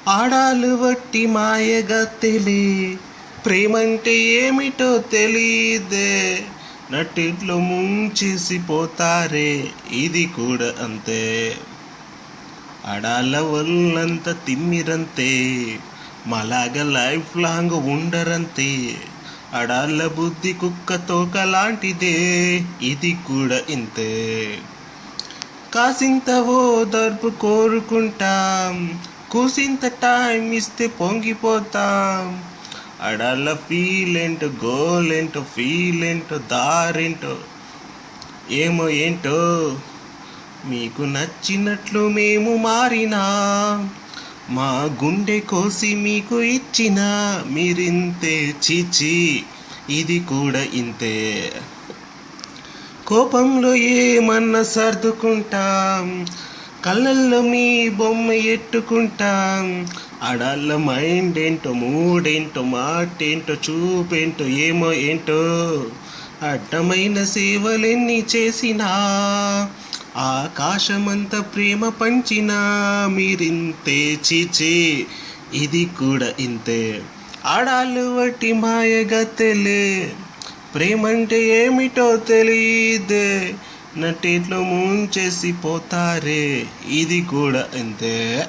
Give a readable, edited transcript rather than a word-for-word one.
ఆడాలు వట్టి మాయగత్తెలే, ప్రేమంటే ఏమిటో తెలీదే, నట్టిట్లో ముంచేసిపోతారే, ఇది కూడా అంతే. ఆడాళ్ళ వల్లంత తిమ్మిరంతే, మలాగ లైఫ్ లాంగ్ ఉండరంతే. ఆడాళ్ళ బుద్ధి కుక్క తోక లాంటిదే, ఇది కూడా ఇంతే. కాసింత ఓదార్పు కోరుకుంటాం, కూసింత టైం ఇస్తే పొంగిపోతాం. ఆడాళ్ళ ఫీల్ ఏంటో, గోల్ ఏంటో, ఫీల్ ఏంటో, దారేంటో ఏమో ఏంటో, మీకు నచ్చినట్లు మేము మారినా, మా గుండె కోసి మీకు ఇచ్చిన మీరింతే. చీచి, ఇది కూడా ఇంతే. కోపంలో ఏమన్నా సర్దుకుంటాం, కళ్ళల్లో మీ బొమ్మ ఎట్టుకుంటాం. ఆడాళ్ళ మైండ్ ఏంటో, మూడేంటో, మాటేంటో, చూపేంటో ఏమో ఏంటో, అడ్డమైన సేవలెన్ని చేసినా, ఆకాశమంత ప్రేమ పంచినా మీరింతే. చీచి, ఇది కూడా ఇంతే. ఆడాళ్ళు వట్టి మాయగత్తెలే, ప్రేమంటే ఏమిటో తెలీదే, నట్టిట్లో ముంచేసిపోతారే, ఇది కూడా ఇంతే.